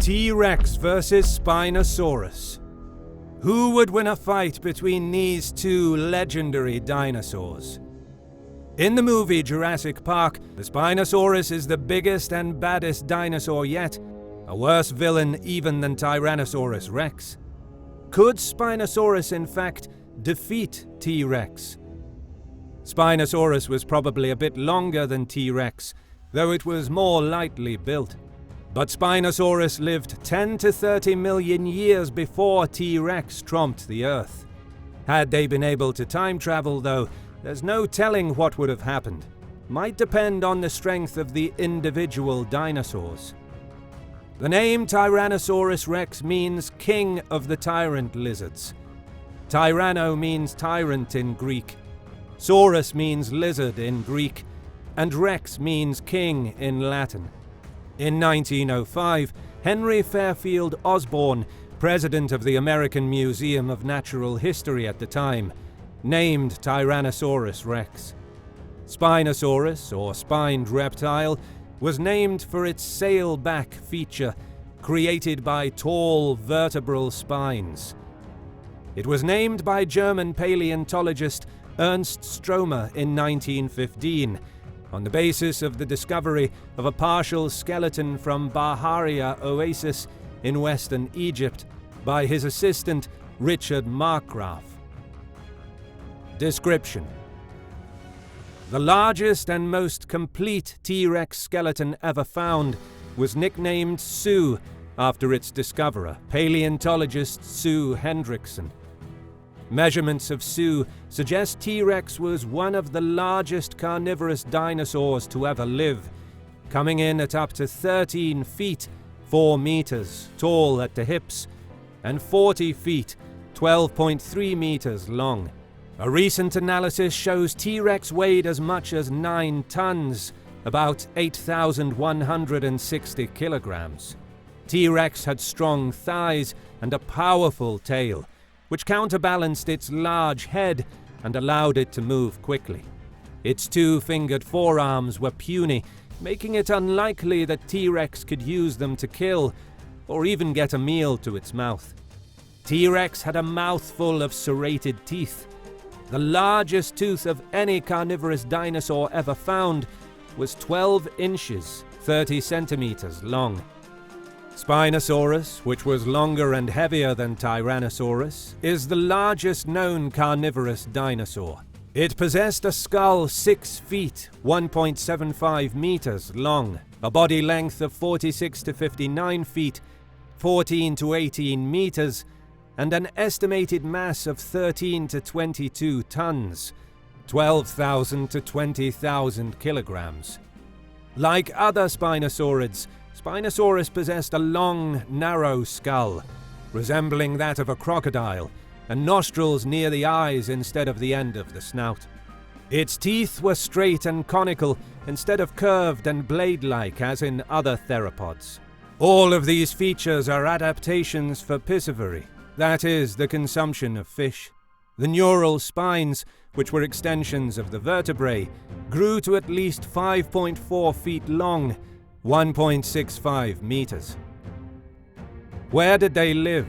T-Rex versus Spinosaurus. Who would win a fight between these two legendary dinosaurs? In the movie Jurassic Park, the Spinosaurus is the biggest and baddest dinosaur yet, a worse villain even than Tyrannosaurus Rex. Could Spinosaurus in fact defeat T-Rex? Spinosaurus was probably a bit longer than T-Rex, though it was more lightly built. But Spinosaurus lived 10 to 30 million years before T-Rex tromped the Earth. Had they been able to time travel, though, there's no telling what would have happened. Might depend on the strength of the individual dinosaurs. The name Tyrannosaurus Rex means king of the tyrant lizards. Tyranno means tyrant in Greek. Saurus means lizard in Greek. And Rex means king in Latin. In 1905, Henry Fairfield Osborn, president of the American Museum of Natural History at the time, named Tyrannosaurus Rex. Spinosaurus, or spined reptile, was named for its sail-back feature, created by tall vertebral spines. It was named by German paleontologist Ernst Stromer in 1915, on the basis of the discovery of a partial skeleton from Baharia Oasis in western Egypt by his assistant Richard Markgraf. Description: the largest and most complete T-Rex skeleton ever found was nicknamed Sue after its discoverer, paleontologist Sue Hendrickson. Measurements of Sue suggest T-Rex was one of the largest carnivorous dinosaurs to ever live, coming in at up to 13 feet, 4 meters, tall at the hips, and 40 feet, 12.3 meters long. A recent analysis shows T-Rex weighed as much as 9 tons, about 8,160 kilograms. T-Rex had strong thighs and a powerful tail, which counterbalanced its large head and allowed it to move quickly. Its two-fingered forearms were puny, making it unlikely that T-Rex could use them to kill, or even get a meal to its mouth. T-Rex had a mouthful of serrated teeth. The largest tooth of any carnivorous dinosaur ever found was 12 inches, 30 centimeters long. Spinosaurus, which was longer and heavier than Tyrannosaurus, is the largest known carnivorous dinosaur. It possessed a skull 6 feet, 1.75 meters long, a body length of 46 to 59 feet, 14 to 18 meters, and an estimated mass of 13 to 22 tons, 12,000 to 20,000 kilograms. Like other spinosaurids, Spinosaurus possessed a long, narrow skull, resembling that of a crocodile, and nostrils near the eyes instead of the end of the snout. Its teeth were straight and conical instead of curved and blade-like as in other theropods. All of these features are adaptations for piscivory, that is, the consumption of fish. The neural spines, which were extensions of the vertebrae, grew to at least 5.4 feet long, 1.65 meters. Where did they live?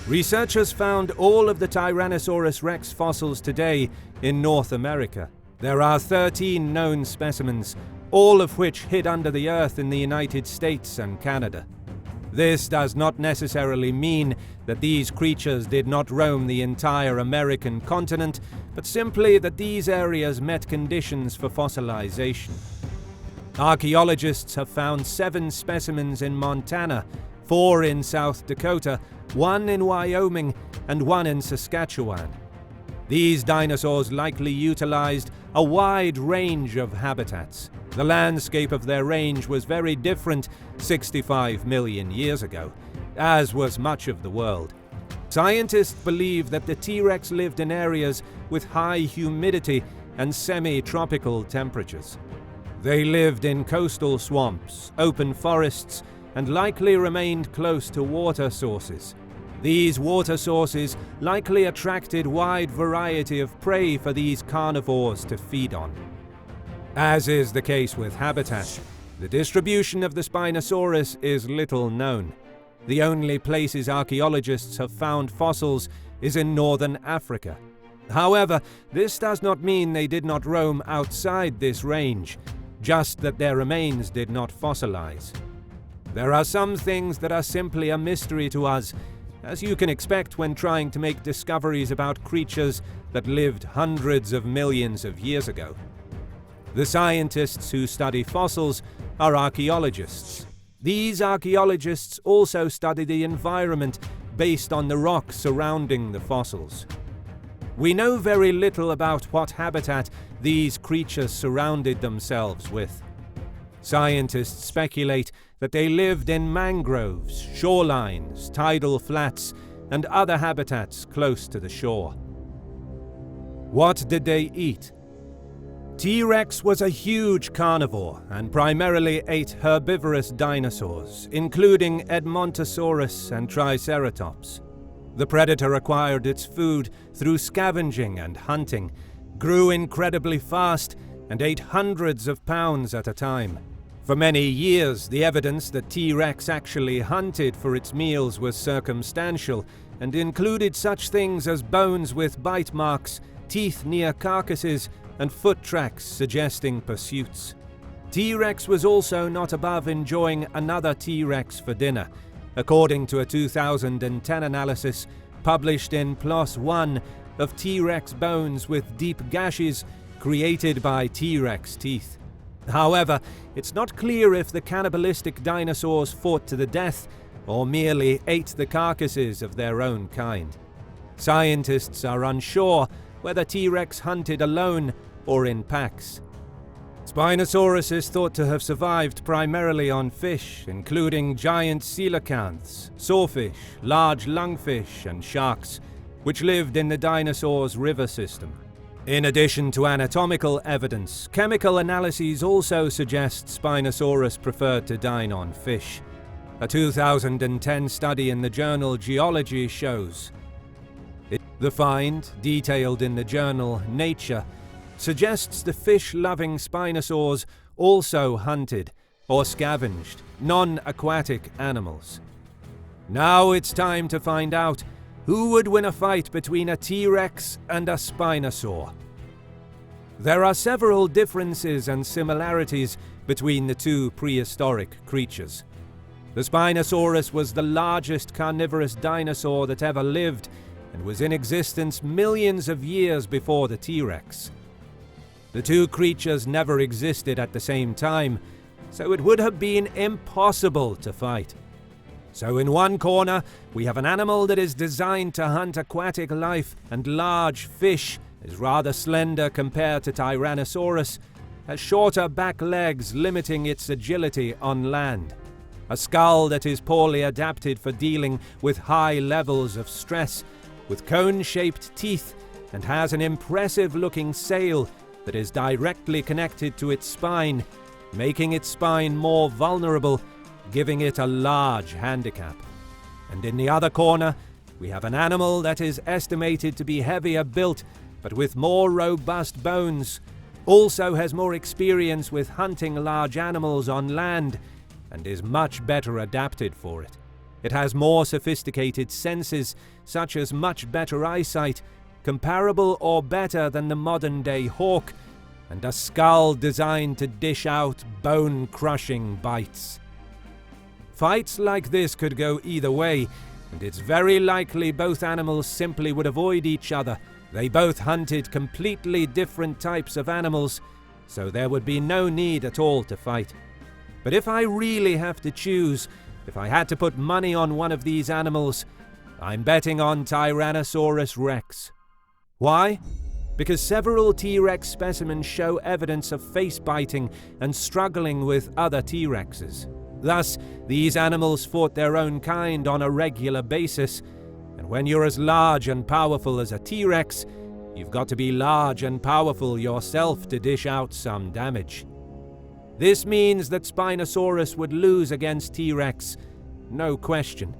Researchers found all of the Tyrannosaurus Rex fossils today in North America. There are 13 known specimens, all of which hid under the earth in the United States and Canada. This does not necessarily mean that these creatures did not roam the entire American continent, but simply that these areas met conditions for fossilization. Archaeologists have found 7 specimens in Montana, 4 in South Dakota, 1 in Wyoming, and 1 in Saskatchewan. These dinosaurs likely utilized a wide range of habitats. The landscape of their range was very different 65 million years ago, as was much of the world. Scientists believe that the T-Rex lived in areas with high humidity and semi-tropical temperatures. They lived in coastal swamps, open forests, and likely remained close to water sources. These water sources likely attracted wide variety of prey for these carnivores to feed on. As is the case with habitat, The distribution of the Spinosaurus is little known. The only places archaeologists have found fossils is in northern Africa. However, this does not mean they did not roam outside this range, just that their remains did not fossilize. There are some things that are simply a mystery to us, as you can expect when trying to make discoveries about creatures that lived hundreds of millions of years ago. The scientists who study fossils are archaeologists. These archaeologists also study the environment based on the rock surrounding the fossils. We know very little about what habitat these creatures surrounded themselves with. Scientists speculate that they lived in mangroves, shorelines, tidal flats, and other habitats close to the shore. What did they eat? T-Rex was a huge carnivore and primarily ate herbivorous dinosaurs, including Edmontosaurus and Triceratops. The predator acquired its food through scavenging and hunting, grew incredibly fast, and ate hundreds of pounds at a time. For many years, the evidence that T-Rex actually hunted for its meals was circumstantial and included such things as bones with bite marks, teeth near carcasses, and foot tracks suggesting pursuits. T-Rex was also not above enjoying another T-Rex for dinner, according to a 2010 analysis published in PLOS ONE of T-Rex bones with deep gashes created by T-Rex teeth. However, it's not clear if the cannibalistic dinosaurs fought to the death or merely ate the carcasses of their own kind. Scientists are unsure whether T-Rex hunted alone or in packs. Spinosaurus is thought to have survived primarily on fish, including giant coelacanths, sawfish, large lungfish, and sharks, which lived in the dinosaurs' river system. In addition to anatomical evidence, chemical analyses also suggest Spinosaurus preferred to dine on fish. A 2010 study in the journal Geology shows the find, detailed in the journal Nature, suggests the fish-loving Spinosaurs also hunted or scavenged non-aquatic animals. Now it's time to find out who would win a fight between a T-Rex and a Spinosaur. There are several differences and similarities between the two prehistoric creatures. The Spinosaurus was the largest carnivorous dinosaur that ever lived and was in existence millions of years before the T-Rex. The two creatures never existed at the same time, so it would have been impossible to fight. So in one corner, we have an animal that is designed to hunt aquatic life and large fish, is rather slender compared to Tyrannosaurus, has shorter back legs limiting its agility on land, a skull that is poorly adapted for dealing with high levels of stress, with cone-shaped teeth, and has an impressive-looking sail that is directly connected to its spine, making its spine more vulnerable, giving it a large handicap. And in the other corner, we have an animal that is estimated to be heavier built, but with more robust bones, also has more experience with hunting large animals on land, and is much better adapted for it. It has more sophisticated senses, such as much better eyesight, comparable or better than the modern-day hawk, and a skull designed to dish out bone-crushing bites. Fights like this could go either way, and it's very likely both animals simply would avoid each other. They both hunted completely different types of animals, so there would be no need at all to fight. But if I really have to choose, if I had to put money on one of these animals, I'm betting on Tyrannosaurus Rex. Why? Because several T-Rex specimens show evidence of face biting and struggling with other T-Rexes. Thus, these animals fought their own kind on a regular basis, and when you're as large and powerful as a T-Rex, you've got to be large and powerful yourself to dish out some damage. This means that Spinosaurus would lose against T-Rex, no question.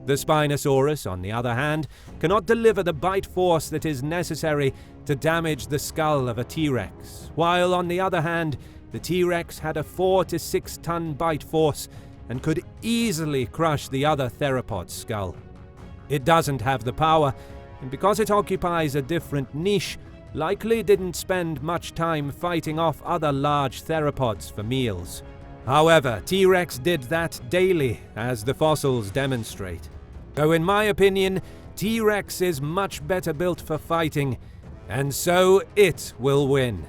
The Spinosaurus, on the other hand, cannot deliver the bite force that is necessary to damage the skull of a T-Rex, while on the other hand, the T-Rex had a 4 to 6 ton bite force and could easily crush the other theropod's skull. It doesn't have the power, and because it occupies a different niche, likely didn't spend much time fighting off other large theropods for meals. However, T-Rex did that daily, as the fossils demonstrate. So in my opinion, T-Rex is much better built for fighting, and so it will win.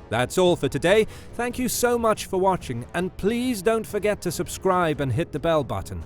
That's all for today. Thank you so much for watching, and please don't forget to subscribe and hit the bell button.